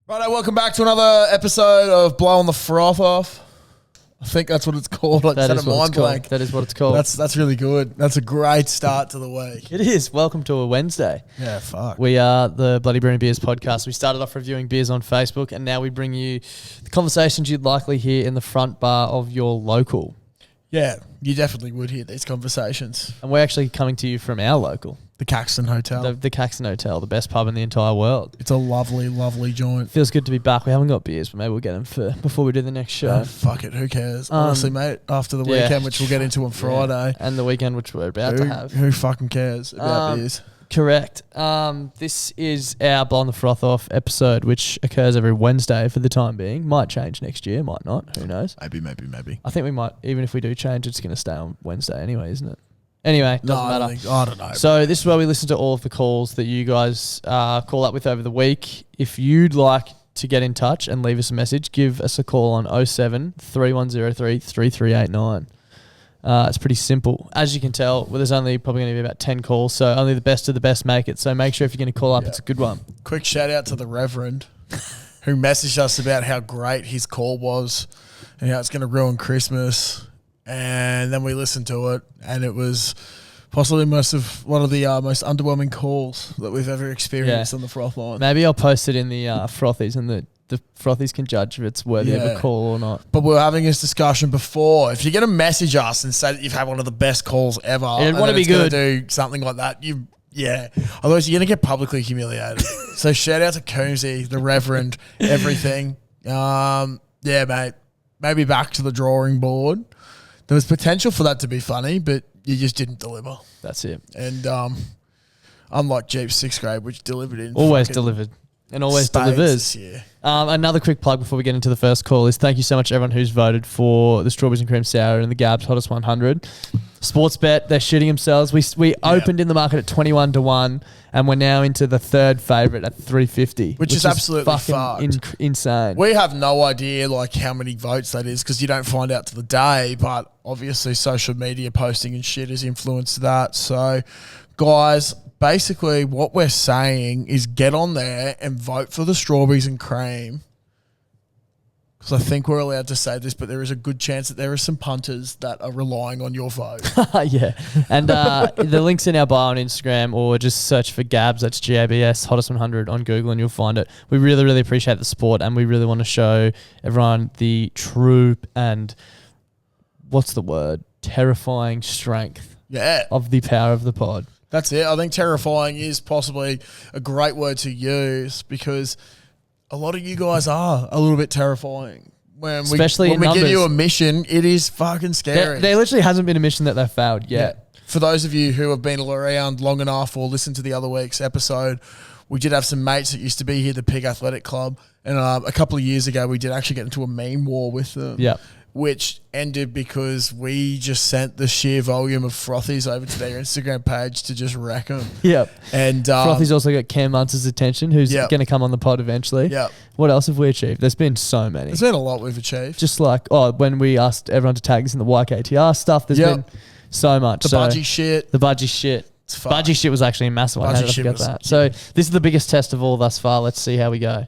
Righto, welcome back to another episode of Blowing the Froth Off. I think that's what it's called. Like, That is what it's called. That is what it's called. That's really good. That's a great start to the week. It is. Welcome to a Wednesday. Yeah, fuck. We are the Bloody Brewing Beers podcast. We started off reviewing beers on Facebook, and now we bring you the conversations you'd likely hear in the front bar of your local. Yeah, you definitely would hear these conversations. And we're actually coming to you from our local. The Caxton Hotel. The Caxton Hotel, the best pub in the entire world. It's a lovely, lovely joint. Feels good to be back. We haven't got beers, but maybe we'll get them before we do the next show. Fuck it, who cares? Honestly, mate, after the weekend, which we'll get into on Friday. And the weekend, which we're about to have. Who fucking cares about beers? Correct. This is our Blowing the Froth Off episode, which occurs every Wednesday for the time being. Might change next year, might not. Who knows? Maybe. I think we might, even if we do change, it's going to stay on Wednesday anyway, isn't it? Anyway, doesn't matter. I don't know. So this is where we listen to all of the calls that you guys call up with over the week. If you'd like to get in touch and leave us a message, give us a call on 07 3103 3389. It's pretty simple. As you can tell, there's only probably going to be about 10 calls, so only the best of the best make it. So make sure if you're going to call up, it's a good one. Quick shout out to the Reverend who messaged us about how great his call was and how it's going to ruin Christmas. And then we listened to it, and it was possibly one of the most underwhelming calls that we've ever experienced on the Froth line. Maybe I'll post it in the Frothies, and the Frothies can judge if it's worthy of a call or not. But we were having this discussion before. If you're going to message us and say that you've had one of the best calls ever, and want to be good, do something like that, otherwise you're going to get publicly humiliated. So shout out to Coomsey, the Reverend, everything. Mate, maybe back to the drawing board. There was potential for that to be funny, but you just didn't deliver. That's it. And unlike Jeep's 6th grade, which delivered in always delivered and always delivers. Yeah. Another quick plug before we get into the first call is thank you so much to everyone who's voted for the Strawberries and Cream Sour and the Gabs Hottest 100. Sportsbet, they're shitting themselves. We opened in the market at 21 to 1, and we're now into the third favourite at 350, which is absolutely fucking insane. We have no idea how many votes that is because you don't find out to the day, but obviously social media posting and shit has influenced that. So, guys, basically what we're saying is get on there and vote for the Strawberries and Cream. Because I think we're allowed to say this, but there is a good chance that there are some punters that are relying on your vote. Yeah. And the link's in our bio on Instagram, or just search for Gabs, that's GABS, Hottest 100 on Google, and you'll find it. We really, really appreciate the support, and we really want to show everyone the true and, terrifying strength of the power of the pod. That's it. I think terrifying is possibly a great word to use because a lot of you guys are a little bit terrifying. Especially when we give you a mission, it is fucking scary. There literally hasn't been a mission that they've failed yet. Yeah. For those of you who have been around long enough or listened to the other week's episode, we did have some mates that used to be here at the Pig Athletic Club. And a couple of years ago, we did actually get into a meme war with them. Yeah. Which ended because we just sent the sheer volume of Frothies over to their Instagram page to just wreck them. Yep. And Frothies also got Cam Munster's attention, who's going to come on the pod eventually. Yep. What else have we achieved? There's been so many. There's been a lot we've achieved. Just when we asked everyone to tag us in the YKTR stuff, there's been so much. The budgie shit. The budgie shit. Budgie shit was actually a massive one. How did I forget that? So this is the biggest test of all thus far. Let's see how we go.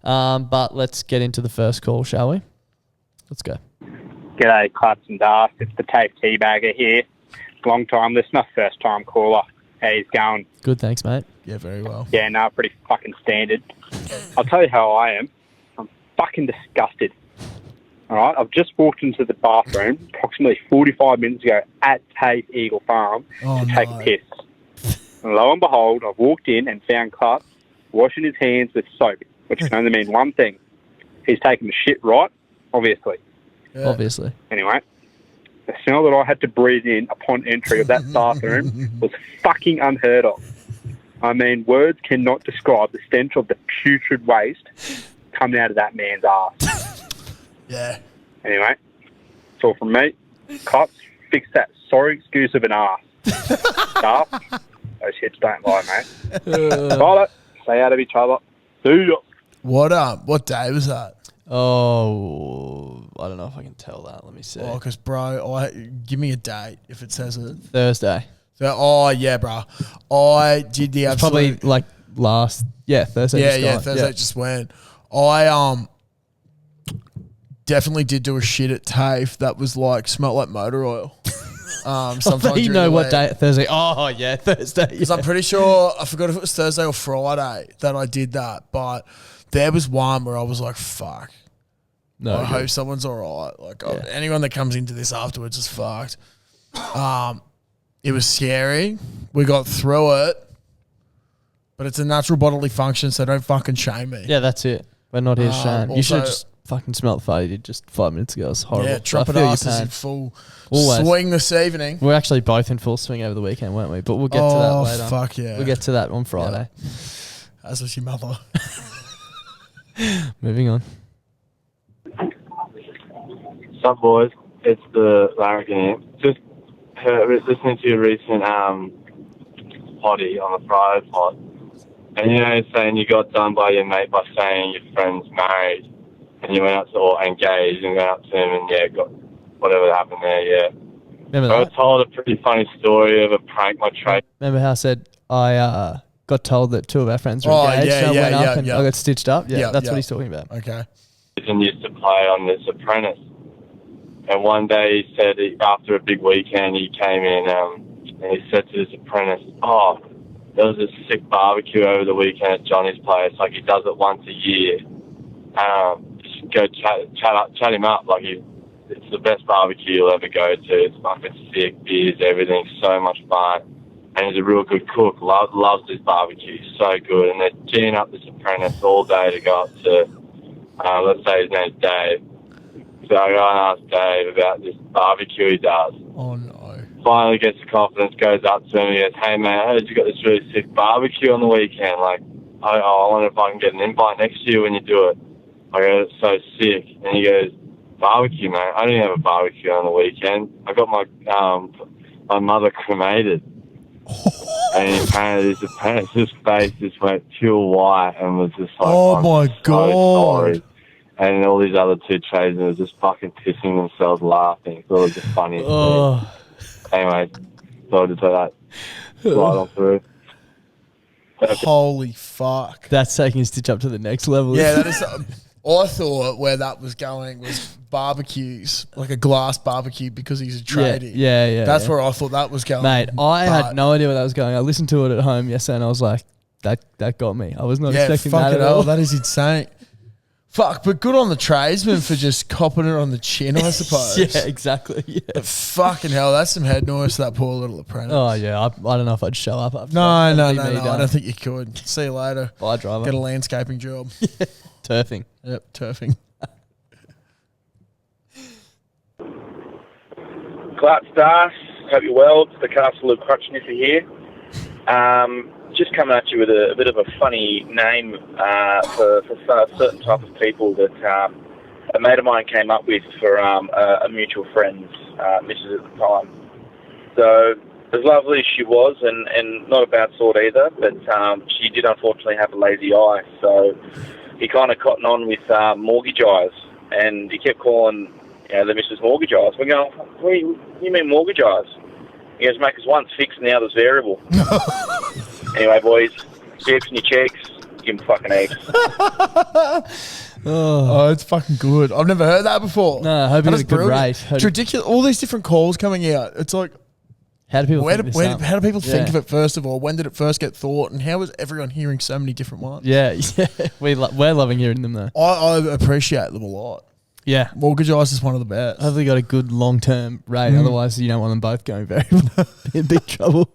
But let's get into the first call, shall we? Let's go. G'day, Clutz and Darth. It's the Tape Teabagger here. Long time listener, first time caller. How you going? Good, thanks, mate. Yeah, very well. Yeah, no, pretty fucking standard. I'll tell you how I am. I'm fucking disgusted. All right, I've just walked into the bathroom approximately 45 minutes ago at Tape Eagle Farm to take a piss. And lo and behold, I've walked in and found Clutz washing his hands with soap, which can only mean one thing. He's taking the shit right, obviously. Yeah. Obviously. Anyway, the smell that I had to breathe in upon entry of that bathroom was fucking unheard of. I mean, words cannot describe the stench of the putrid waste coming out of that man's ass. Yeah. Anyway, it's all from me. Cops, fix that sorry excuse of an ass. Staff, those hits don't lie, mate. Follow, stay out of each other. See ya. What day was that? Oh, I don't know if I can tell that. Let me see. Oh, because, bro, give me a date if it says it. Thursday. Yeah, bro. I did the absolute... Probably Thursday. Yeah, Thursday Yep. just went. I definitely did do a shit at TAFE that was like smelt like motor oil. Sometime You during know the what week. day? Thursday. Oh yeah, Thursday. Because I'm pretty sure, I forgot if it was Thursday or Friday that I did that, but there was one where I was like, fuck. No, I hope someone's all right. Like, anyone that comes into this afterwards is fucked. It was scary. We got through it, but it's a natural bodily function, so don't fucking shame me. Yeah, that's it. We're not here to shame. You should have also- just fucking smelled the fart you did just 5 minutes ago. It's horrible. Yeah, I trumpet feel your ass is pain. in full Always. swing this evening. We're actually both in full swing over the weekend, weren't we? But we'll get to that later. Fuck yeah. We'll get to that on Friday. As was your mother. Moving on. Sup, boys? It's the Larrikin here. Just listening to your recent potty on the Friday pod. And, saying you got done by your mate by saying your friend's married. And you went up to, or engaged, and went up to him and, got whatever happened there, Remember I that? told a pretty funny story of a prank my trade. Remember how I said I got told that 2 of our friends were Oh, engaged yeah, and I went yeah, up and yeah. I got stitched up? Yeah, Yeah, that's yeah. what he's talking about. Okay. And used to play on The Apprentice. And one day he said, after a big weekend, he came in and he said to his apprentice, "Oh, there was a sick barbecue over the weekend at Johnny's place. Like, he does it once a year. Just go chat him up. Like, it's the best barbecue you'll ever go to. It's fucking sick, beers, everything, so much fun. And he's a real good cook. Loves this barbecue. So good. And they're geeing up this apprentice all day to go up to, let's say his name's Dave. So I go and ask Dave about this barbecue he does. Oh, no. Finally gets the confidence, goes up to him and he goes, "Hey, man, I heard you got this really sick barbecue on the weekend. Like, I wonder if I can get an invite next year when you do it." I go, "It's so sick." And he goes, "Barbecue, mate. I didn't have a barbecue on the weekend. I got my mother cremated." And apparently his apprentice's face just went pure white and was just like, Oh, "I'm my so God." sorry." And all these other 2 tradesmen were just fucking pissing themselves laughing. Thought it was the funniest thing. Oh, Anyway, so I just let that slide on through. Holy fuck. that's taking a stitch up to the next level. Yeah, that is. I thought where that was going was barbecues, like a glass barbecue because he's a tradie. Yeah. That's where I thought that was going. Mate, I But- had no idea where that was going. I listened to it at home yesterday and I was like, that got me. I was not Yeah, expecting that fucking at all. hell, that is insane. Fuck, but good on the tradesman for just copping it on the chin, I suppose. Yeah, exactly. Yeah. But fucking hell, that's some head noise to that poor little apprentice. Oh, yeah. I don't know if I'd show up after No, that. no, That'd no, be me no. I done. don't think you could. See you later. Bye, driver. Get a landscaping job. Turfing. Yep, turfing. Clark Stars, hope you're well. It's the Castle of Crutchniffer here. Just coming at you with a bit of a funny name for a certain type of people that a mate of mine came up with for a mutual friend's missus at the time. So as lovely as she was, and not a bad sort either, but she did unfortunately have a lazy eye. So he kind of cottoned on with mortgage eyes, and he kept calling the missus mortgage eyes. We're going, "What do you mean mortgage eyes?" He goes, "Mate, 'cause one's fixed and the other's variable." Anyway, boys, chips in your checks, give them fucking eggs. Oh, it's fucking good. I've never heard that before. No, I hope you That get is a good brilliant. rate. It's ridiculous. All these different calls coming out. It's like, How do people think this up? how do people think Yeah. of it, first of all? When did it first get thought? And how is everyone hearing so many different ones? Yeah. We're loving hearing them, though. I appreciate them a lot. Yeah. Mortgage Ice is one of the best. Hopefully got a good long-term rate. Otherwise, you don't want them both going very in big trouble.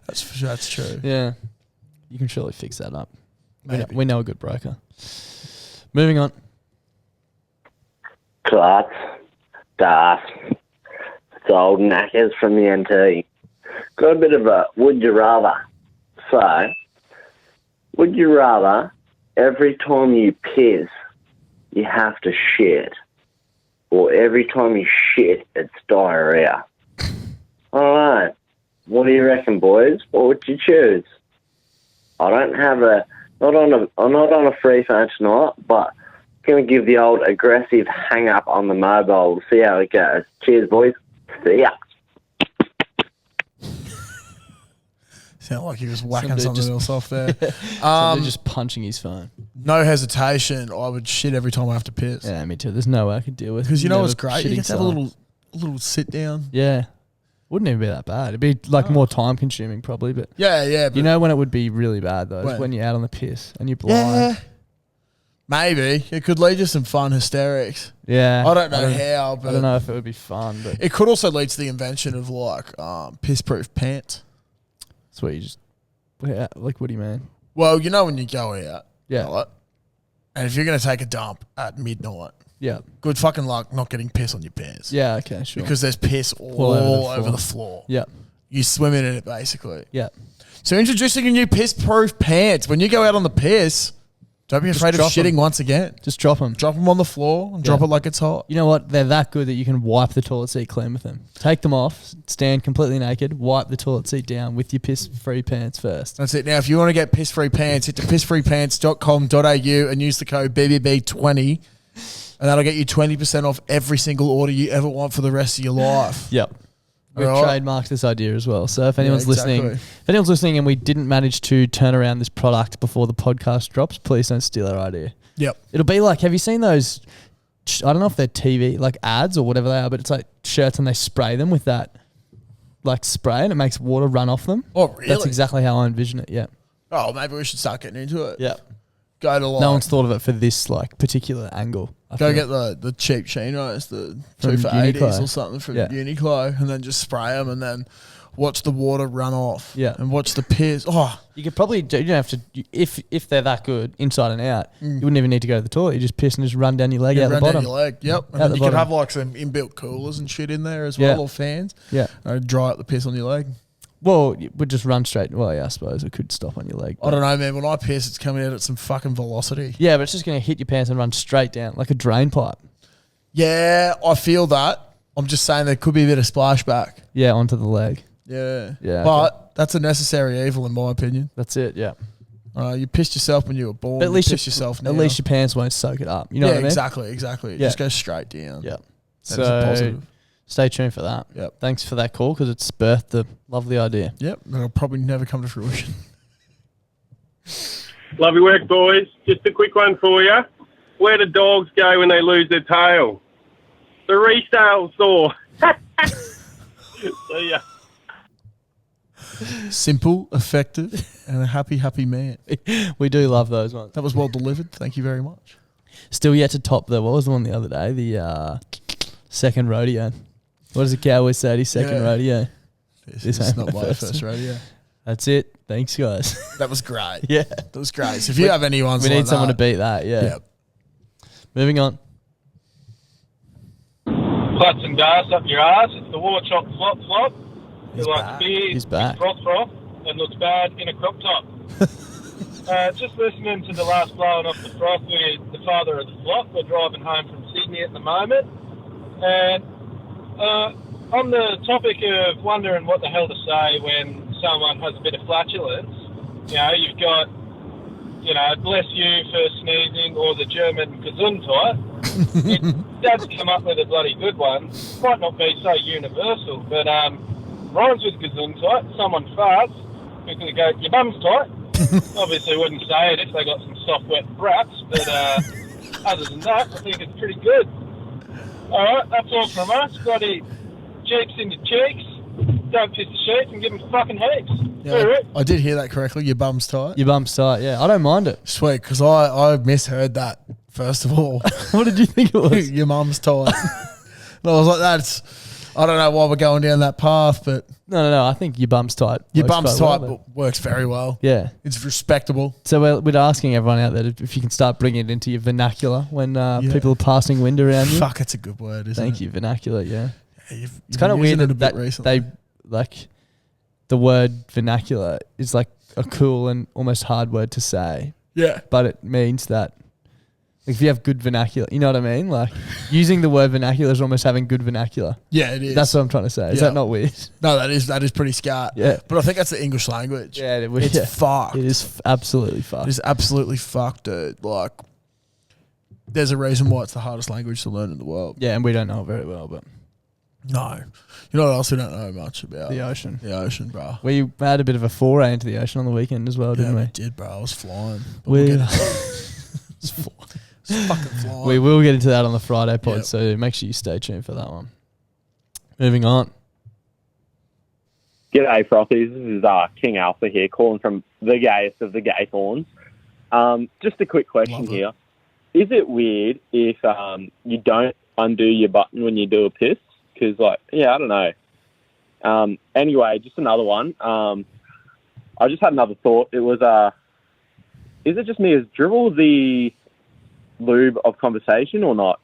That's true. Yeah. You can surely fix that up. Maybe. We know a good broker. Moving on. Clark, Das. It's old knackers from the NT. Got a bit of a would you rather. So, would you rather every time you piss, you have to shit? Or every time you shit, it's diarrhea? All right. What do you reckon, boys? What would you choose? I don't have I'm not on a free phone tonight, but going to give the old aggressive hang up on the mobile. See how it goes. Cheers, boys. See ya. Sound like he was whacking Somebody something just- else off there. Somebody just punching his phone. No hesitation. I would shit every time I have to piss. Yeah, me too. There's no way I could deal with. Because you know never what's great? You shitting get to have a silent. little sit down. Yeah. Wouldn't even be that bad. It'd be like more time consuming probably, but Yeah. But you know when it would be really bad though? Is when you're out on the piss and you're blind. yeah. Maybe. It could lead to some fun hysterics. Yeah. I don't know how, but I don't know if it would be fun, but it could also lead to the invention of like piss-proof pants. that's what you just like what do you mean? Well, you know when you go out, Yeah. right? And if you're going to take a dump at midnight, Yeah. good fucking luck not getting piss on your pants. Yeah, okay, sure. Because there's piss all over the floor. Yeah. You swimming in it, basically. Yeah. So introducing a new piss-proof pants. When you go out on the piss, don't be afraid of drop shitting 'em. once again. Just drop them. Drop them on the floor and drop it like it's hot. You know what? They're that good that you can wipe the toilet seat clean with them. Take them off, stand completely naked, wipe the toilet seat down with your piss-free pants first. That's it. Now, if you want to get piss-free pants, hit to pissfreepants.com.au and use the code BBB20, and that'll get you 20% off every single order you ever want for the rest of your life. Yep. We've Alright. trademarked this idea as well. So if anyone's exactly. listening and we didn't manage to turn around this product before the podcast drops, please don't steal our idea. Yep. It'll be like, have you seen those, I don't know if they're TV, like ads or whatever they are, but it's like shirts and they spray them with that like spray and it makes water run off them. Oh, really? That's exactly how I envision it, yeah. Oh, maybe we should start getting into it. Yeah. Go to like, No one's thought of it for this like particular angle. I go feel. get the cheap chinos, the From 2 for 80s Uniqlo. or something from Yeah. Uniqlo, and then just spray them and then watch the water run off. Yeah. And watch the piss. Oh, You could probably do, you don't have to, if they're that good inside and out, you wouldn't even need to go to the toilet. You just piss and just run down your leg out the run bottom. down your leg. Yep. And Out then the you could bottom. have like some inbuilt coolers and shit in there as well, Yeah. or fans. Yeah. Dry up the piss on your leg. Well, it would just run straight. Well, yeah, I suppose it could stop on your leg. I don't know, man. When I piss, it's coming out at some fucking velocity. Yeah, but it's just going to hit your pants and run straight down like a drain pipe. Yeah, I feel that. I'm just saying there could be a bit of splashback. Yeah, onto the leg. Yeah. Yeah, But that's a necessary evil in my opinion. That's it. Yeah, You pissed yourself when you were born. but at least you piss yourself now. At least your pants won't soak it up. You know what I mean? exactly. It Yeah. just goes straight down. Yeah. That is a positive. Stay tuned for that. Yep. Thanks for that call because it's birthed the lovely idea. Yep. That'll probably never come to fruition. Lovely work, boys. Just a quick one for you. Where do dogs go when they lose their tail? The resale store. See ya. Simple, effective, and a happy man. We do love those ones. That was well delivered. Thank you very much. Still yet to top the, what was the one the other day? The second rodeo. What does the cowboy say at his second Yeah. rodeo? This This is ain't not my my first first radio. That's it. Thanks, guys. That was great. Yeah. That was great. So if you have any ones We like need someone to that, beat that. Yeah. Yep. Moving on. Clutch and gas up your ass. It's the war chop flop flop. He's Who likes back. beer, He's back. froth froth, and looks bad in a crop top. Just listening to the last blowing off the froth with the father of the flock. We're driving home from Sydney at the moment. And on the topic of wondering what the hell to say when someone has a bit of flatulence, you know, you've got, you know, bless you for sneezing or the German Gesundheit. It does come up with a bloody good one. Might not be so universal, but rhymes with Gesundheit. Someone farts, quickly go, your bum's tight. Obviously wouldn't say it if they got some soft, wet brats, but other than that, I think it's pretty good. All right, that's all from us. Bloody cheeks into cheeks. Don't piss the sheets and give them fucking heaps. Yeah, All right. I did hear that correctly. Your bum's tight. Your bum's tight. Yeah. I don't mind it. Sweet, because I misheard that, first of all. What did you think it was? Your mum's tight. And I was like, I don't know why we're going down that path, but No. I think your bum's tight. your Works bum's quite tight well, but works very well. yeah. It's respectable. So we're asking everyone out there if you can start bringing it into your vernacular when people are passing wind around you. Fuck, it's a good word, isn't Thank it? you, vernacular. Yeah. You've It's kind of been weird using it a that bit recently. they like the word vernacular is like a cool and almost hard word to say, Yeah. but it means that if you have good vernacular, you know what I mean? Like using the word vernacular is almost having good vernacular. Yeah, it is. That's what I'm trying to say. Is Yeah. that not weird? No, that is pretty scat. Yeah. But I think that's the English language. Yeah, It's fucked. It is absolutely It fucked. is absolutely fucked, dude. Like, there's a reason why it's the hardest language to learn in the world. Yeah, and we don't know it very well, but No. You know what else we don't know much about? The ocean. The ocean, bro. We had a bit of a foray into the ocean on the weekend as well, didn't Yeah, we? we did, bro. I was flying. But We- we'll get into it. It's fucking flying. We will get into that on the Friday pod, Yep. so make sure you stay tuned for that one. Moving on. G'day, Frothies. This is King Alpha here, calling from the gayest of the gay thorns. Just a quick question here. Is it weird if you don't undo your button when you do a piss? Because, I don't know. Anyway, just another one. I just had another thought. It was, is it just me as dribble the lube of conversation or not?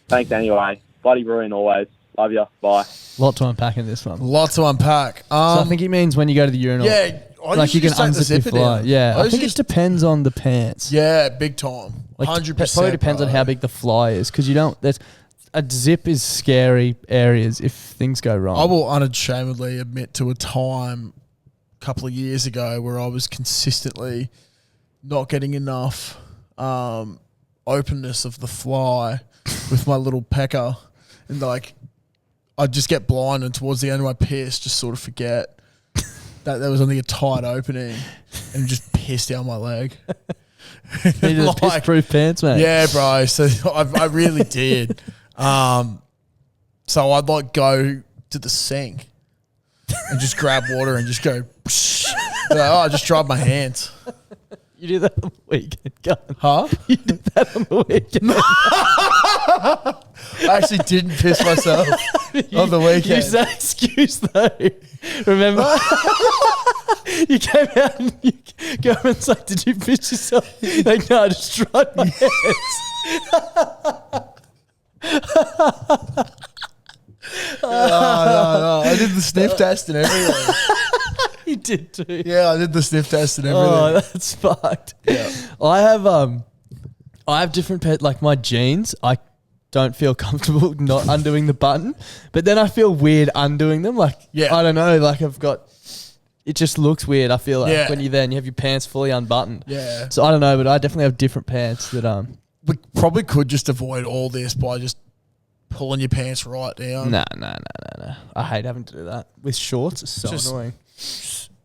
Thanks anyway. Bloody brilliant always. Love ya. Bye. Lot to unpack in this one. Lots to unpack. So I think he means when you go to the urinal. Yeah, I like you usually can just take the unzip your zipper fly. down. Yeah, I think usually it depends on the pants. Yeah, big time. Like 100%. probably depends on how big the fly is because you don't. There's a zip is scary areas if things go wrong. I will unashamedly admit to a time a couple of years ago where I was consistently not getting enough openness of the fly with my little pecker, and like I'd just get blind, and towards the end of my piss, just sort of forget that there was only a tight opening, and just piss down my leg. You need those piss-proof pants, mate. Yeah, bro. So I really did. So I'd like go to the sink and just grab water and just go. I just dried my hands. You do that on the weekend, Gun. Huh? You did that on the weekend. I actually didn't piss myself on the weekend. Use that excuse though. Remember? You came out and you go and say, "Did you piss yourself?" Like, no, I just dried my hands. No. I did the sniff test and everything. You did too. Yeah, I did the sniff test and everything. Oh, that's fucked. Yeah. I have different like my jeans. I don't feel comfortable not undoing the button, but then I feel weird undoing them. Like, I don't know. Like it just looks weird. I feel like when you're there and you have your pants fully unbuttoned. Yeah. So I don't know, but I definitely have different pants that We probably could just avoid all this by just pulling your pants right down. No. I hate having to do that with shorts. It's so Just annoying.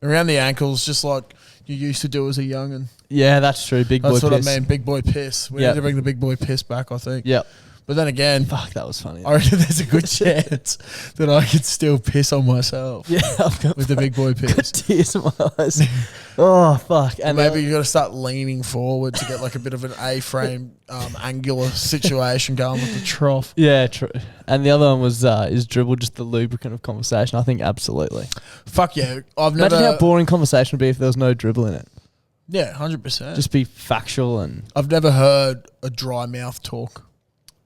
Around the ankles, just like you used to do as a young'un. Yeah, that's true. Big boy piss. That's what I mean. Big boy piss. We need to bring the big boy piss back, I think. Yep. But then again, fuck, that was funny. I reckon there's a good chance that I could still piss on myself. Yeah, I've got with the big boy piss. Tears in my eyes. Oh fuck! And maybe you got to start leaning forward to get like a bit of an A-frame angular situation going with the trough. Yeah, true. And the other one was is dribble just the lubricant of conversation? I think absolutely. Fuck yeah! I've never. Imagine how boring conversation would be if there was no dribble in it. Yeah, 100%. Just be factual and. I've never heard a dry mouth talk.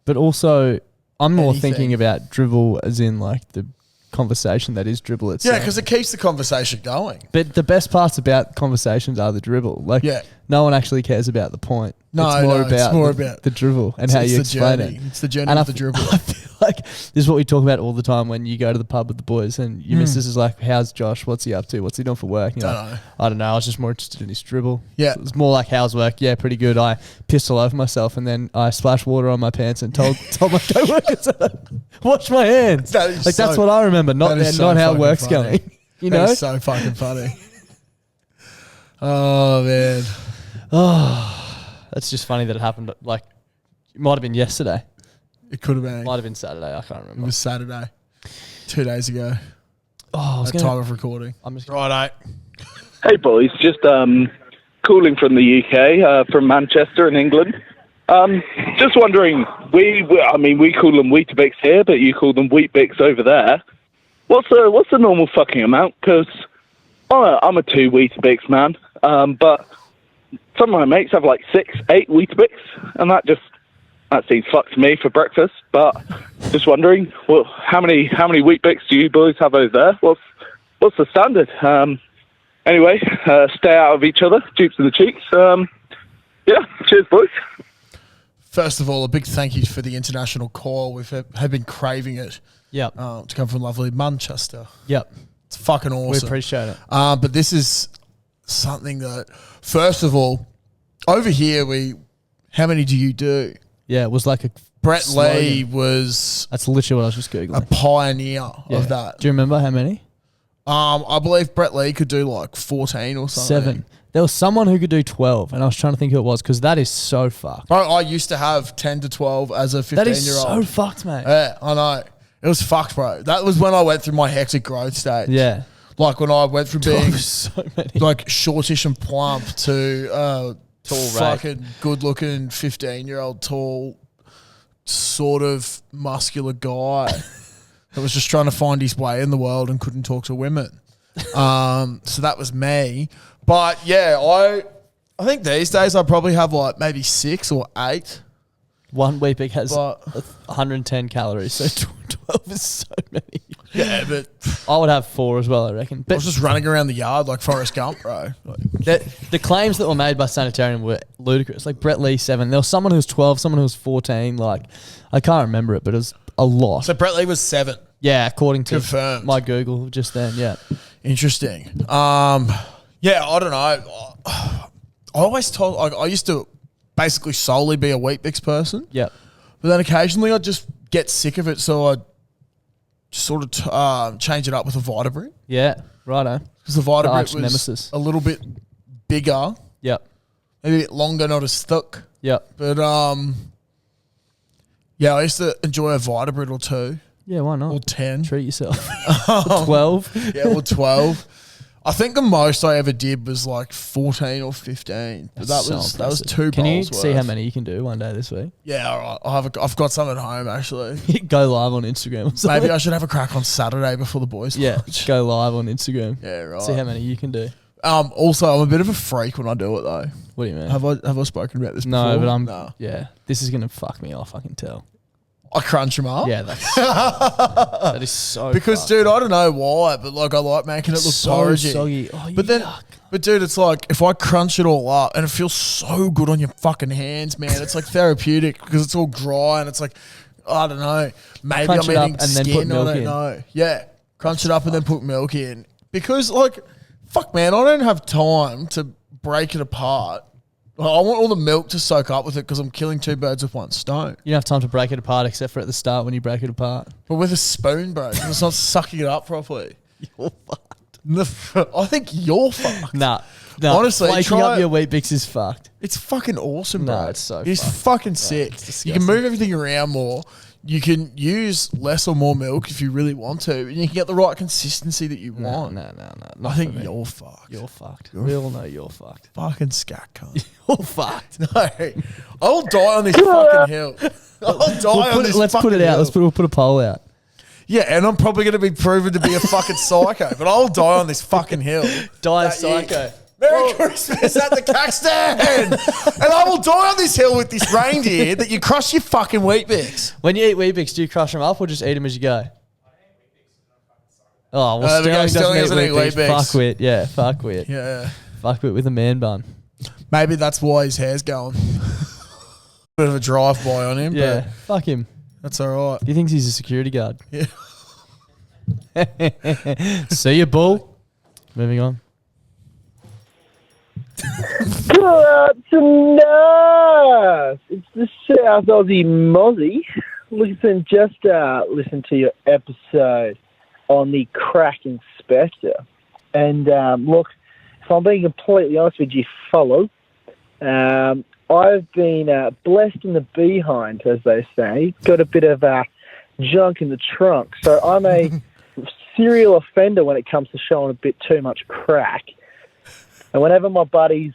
But also, I'm more Anything. thinking about dribble as in like the conversation that is dribble itself. Yeah, because it keeps the conversation going. But the best parts about conversations are the dribble. Like, no one actually cares about the point. No, it's more about the dribble and how you explain it. It's the journey And of the dribble. I feel like this is what we talk about all the time when you go to the pub with the boys and your missus is like, "How's Josh? What's he up to? What's he doing for work?" And you're Don't like, know. I don't know. I was just more interested in his dribble. Yeah. So it's more like, "How's work?" Yeah, pretty good. I pissed all over myself and then I splashed water on my pants and told my co-workers to wash my hands. Like that's what I remember. Not not how work's going. You know, that is so fucking funny. Oh man. Oh, that's just funny that it happened. Like, it might have been yesterday. It could have been. Might have been Saturday. I can't remember. It was Saturday, 2 days ago. Oh, I was at time of recording. I'm just righto. Hey boys, just calling from the UK, from Manchester in England. Just wondering, we call them Weetabix here, but you call them Weet-Bix over there. What's the normal fucking amount? Because I'm a 2 Weetabix man, but some of my mates have like 6, 8 Weetabix, and that seems fucked to me for breakfast. But just wondering, well, how many Weet-Bix do you boys have over there? What's the standard? Anyway, stay out of each other, dupes in the cheeks. Yeah, cheers, boys. First of all, a big thank you for the international call. We've have been craving it. Yep. To come from lovely Manchester. Yep. It's fucking awesome. We appreciate it. But this is something that, first of all, over here how many do you do? Yeah, it was like a Brett slogan. Lee was That's literally what I was just a googling. pioneer Yeah. of that. Do you remember how many? I believe Brett Lee could do like 14 or something. 7. There was someone who could do 12, and I was trying to think who it was because that is so fucked. Bro, I used to have 10 to 12 as a 15-year-old. That is so fucked, mate. Yeah, I know. It was fucked, bro. That was when I went through my hectic growth stage. Yeah. Like when I went from being So many. like shortish and plump to Tall rate. fucking good-looking 15-year-old tall sort of muscular guy that was just trying to find his way in the world and couldn't talk to women. So that was me. But yeah, I think these days I probably have like maybe 6 or 8. One Weet Bix has But 110 calories, so 12 is so many. yeah, but I would have 4 as well, I reckon. I But was just running around the yard like Forrest Gump, bro. Like, the claims that were made by Sanitarium were ludicrous. Like Brett Lee 7. There was someone who was 12, someone who was 14. Like, I can't remember it, but it was a lot. so Brett Lee was 7. Yeah, according to Confirmed. my Google just then, yeah. Interesting. Yeah, I don't know. I always told, like, I used to basically solely be a Weet Bix person, Yep. but then occasionally I'd just get sick of it, so I'd sort of change it up with a Vitabrite. Yeah, righto. Because the arch Vitabrite was nemesis. a little bit bigger, Yep. maybe a bit longer, not as thick. Yep. But yeah, I used to enjoy a Vitabrite or 2 Yeah, why not? or 10. Treat yourself. 12. Yeah, or 12. I think the most I ever did was like 14 or 15. But that So was impressive. 2 Can you bowls see how worth. many you can do one day this week? Yeah, all right. I've got some at home actually. Go live on Instagram or something. Maybe I should have a crack on Saturday before the boys. Yeah, watch. go live on Instagram. Yeah, right. See how many you can do. Also, I'm a bit of a freak when I do it though. What do you mean? Have I spoken about this No, before? but I'm. No. Yeah, this is gonna fuck me off. I can tell. I crunch them up. Yeah, that's that is so. Because, fucked. dude, I don't know why, but like I like making it look so porridgey. soggy. Oh, But then, yuck. but dude, it's like if I crunch it all up and it feels so good on your fucking hands, man. It's like therapeutic because it's all dry and it's like, I don't know. Maybe Crunch I'm it up eating and then skin. put milk I don't in. know. Yeah, crunch it up and then put milk in because, like, fuck, man, I don't have time to break it apart. I want all the milk to soak up with it because I'm killing 2 birds with 1 stone. You don't have time to break it apart except for at the start when you break it apart. But with a spoon, bro, 'cause it's not sucking it up properly. You're fucked. I think you're fucked. Nah. Honestly, flaking try up it. your Weet Bix is fucked. It's fucking awesome, bro. No, it's so It's fucked. fucking sick. it's You can disgusting. move everything around more. You can use less or more milk if you really want to. And you can get the right consistency that you want. No. I think you're fucked. You're fucked. We all know you're fucked. fucking scat cunt. You're fucked. No. I'll die on this fucking hill. I'll die on this Let's put fucking it out. hill. We'll put a poll out. Yeah, and I'm probably going to be proven to be a fucking psycho, but I'll die on this fucking hill. Die That psycho. year. Merry Christmas at the Caxton! And I will die on this hill with this reindeer that you crush your fucking Weet Bix. When you eat Weet Bix, do you crush them up or just eat them as you go? Oh, well, There we go. Sterling doesn't eat Weet Weet Bix. Bix. Fuck wit. Yeah, fuck wit. Yeah. Fuck wit with a man bun. Maybe that's why his hair's going. Bit of a drive-by on him, Yeah, but fuck him. that's all right. He thinks he's a security guard. Yeah. See you, bull. Moving on. Tonight, it's the South Aussie Mozzie. Listen to your episode on the crack inspector. And look, if I'm being completely honest with you, fellas, I've been blessed in the behind, as they say. Got a bit of junk in the trunk. So I'm a serial offender when it comes to showing a bit too much crack. And whenever my buddies,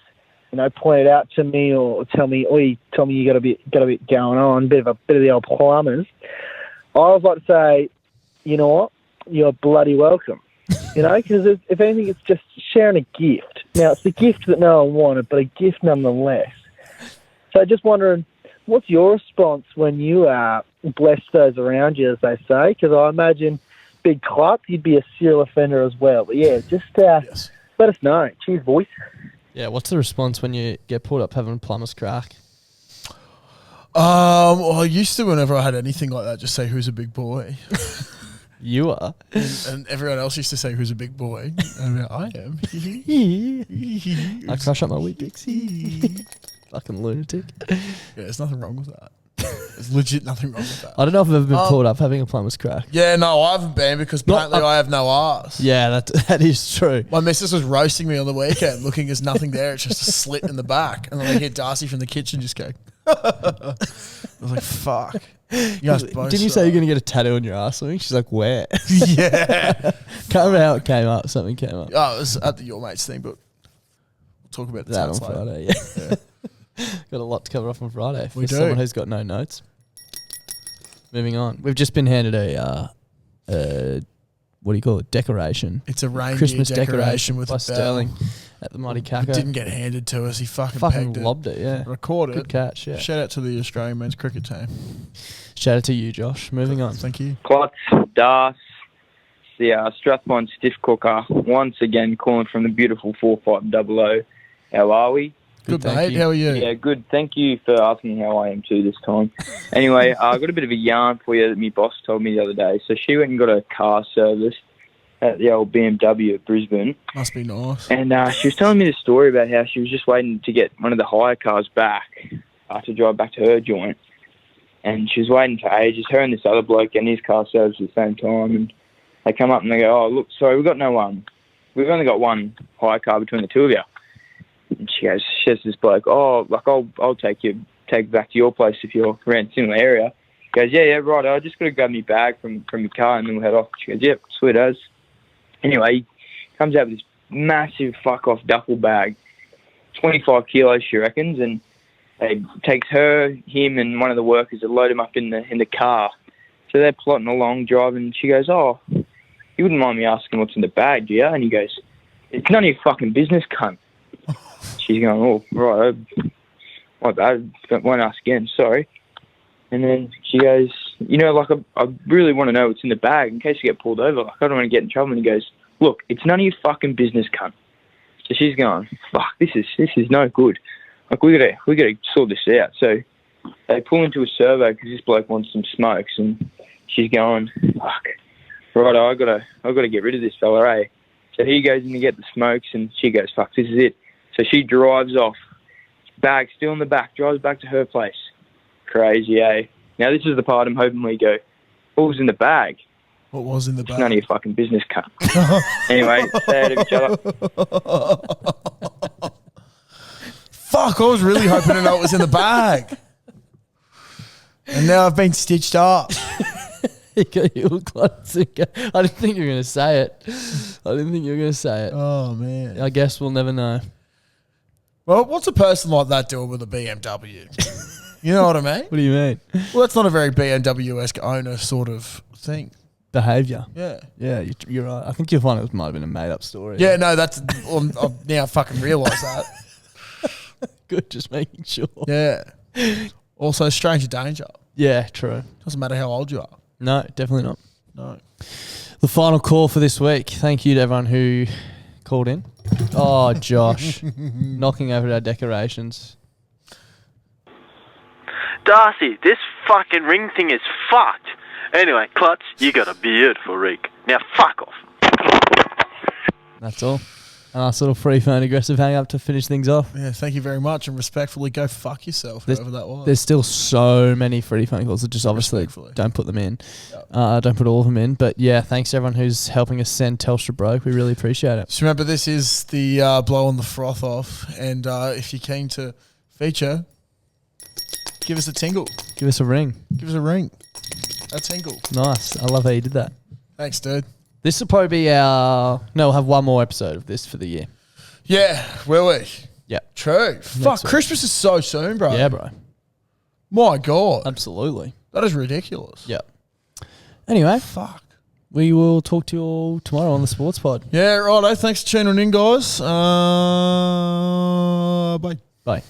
point it out to me or tell me, "Oi, Tommy, you got a bit going on," bit of the old plumbers, I always like to say, you know what, you're bloody welcome. Because if anything, it's just sharing a gift. Now, it's the gift that no one wanted, but a gift nonetheless. So just wondering, what's your response when you bless those around you, as they say? Because I imagine, big clap, you'd be a serial offender as well. But yeah, just Yes. let us know. Cheers, boys. Yeah, what's the response when you get pulled up having a plumber's crack? Well, I used to, whenever I had anything like that, just say, "Who's a big boy?" You are. and everyone else used to say, "Who's a big boy?" And I am. I crush up my Weet Bix. Fucking lunatic. Yeah, there's nothing wrong with that. There's legit nothing wrong with that. I don't know if I've ever been pulled up having a plumber's crack. Yeah, no, I haven't been because apparently I have no arse. Yeah, that is true. My missus was roasting me on the weekend, looking there's nothing there. It's just a slit in the back. And then I hear Darcy from the kitchen just go, I was like, fuck. You guys both Didn't you say you're going to get a tattoo on your ass or something? She's like, where? Yeah. Can't remember how it came up. Something came up. Oh, it was at the Your Mates thing, but we'll talk about That on tats later. Friday, yeah. Got a lot to cover off on Friday for We do. someone who's got no notes. Moving on. We've just been handed a what do you call it? Decoration. It's a reindeer Christmas decoration with by a bell. Sterling at the Mighty Caco. It didn't get handed to us. He fucking pegged it. lobbed it, yeah. Recorded. Good catch, yeah. Shout out to the Australian men's cricket team. Shout out to you, Josh. Moving on. Thank you. Klutz, Das, the Strathmore Stiff Cooker, once again calling from the beautiful 4500. How are we? Good mate. How are you? Yeah, good. Thank you for asking how I am too this time. Anyway, I got a bit of a yarn for you that my boss told me the other day. So she went and got a car serviced at the old BMW at Brisbane. Must be nice. And she was telling me the story about how she was just waiting to get one of the hire cars back to drive back to her joint. And she was waiting for ages. Her and this other bloke getting his car serviced at the same time. And they come up and they go, oh, look, sorry, we've only got one hire car between the two of you. And she says to this bloke, oh, like I'll take you back to your place if you're around a similar area. He goes, yeah, right, I just got to grab my bag from your car and then we'll head off. She goes, yep, sweet as. Anyway, he comes out with this massive fuck-off duffel bag, 25 kilos, she reckons, and they takes her, him, and one of the workers to load him up in the car. So they're plotting along, driving. She goes, oh, you wouldn't mind me asking what's in the bag, do you? And he goes, it's none of your fucking business, cunt. She's going, oh, right, my bad, won't ask again, sorry. And then she goes, you know, like, I really want to know what's in the bag in case you get pulled over. Like, I don't want to get in trouble. And he goes, look, it's none of your fucking business, cunt. So she's going, fuck, this is no good. Like, we gotta sort this out. So they pull into a survey because this bloke wants some smokes, and she's going, fuck, right, I gotta get rid of this fella, eh? So he goes in to get the smokes, and she goes, fuck, this is it. So she drives off, bag still in the back, drives back to her place. Crazy, eh? Now this is the part I'm hoping we go, what was in the bag? What was in the It's bag? none of your fucking business, cunt. Anyway, say it to each other. Fuck, I was really hoping to know what was in the bag. And now I've been stitched up. You got your clothes. I didn't think you were going to say it. Oh, man. I guess we'll never know. Well, what's a person like that doing with a BMW? You know what I mean? What do you mean? Well, that's not a very BMW-esque owner sort of thing. Behaviour. Yeah. Yeah, you're right. I think you'll find it might have been a made-up story. Yeah, no, that's... I've now fucking realised that. Good, just making sure. Yeah. Also, stranger danger. Yeah, true. Doesn't matter how old you are. No, definitely not. No. The final call for this week. Thank you to everyone who called in. Oh, Josh. Knocking over our decorations. Darcy, this fucking ring thing is fucked. Anyway, Klutz, you got a beautiful rig. Now fuck off. That's all. A nice little free phone aggressive hang up to finish things off. Yeah, thank you very much, and respectfully go fuck yourself, whoever that was. There's still so many free phone calls that just obviously don't put them in. Yep. Don't put all of them in. But yeah, thanks to everyone who's helping us send Telstra broke. We really appreciate it. Just remember, this is the Blowing the Froth Off, and if you're keen to feature, give us a tingle. Give us a ring. Give us a ring. A tingle. Nice. I love how you did that. Thanks, dude. This will probably be our... No, we'll have one more episode of this for the year. Yeah, will we? Yeah. True. Fuck, Christmas is so soon, bro. Yeah, bro. My God. Absolutely. That is ridiculous. Yeah. Anyway. Fuck. We will talk to you all tomorrow on the Sports Pod. Yeah, righto. Thanks for tuning in, guys. Bye. Bye.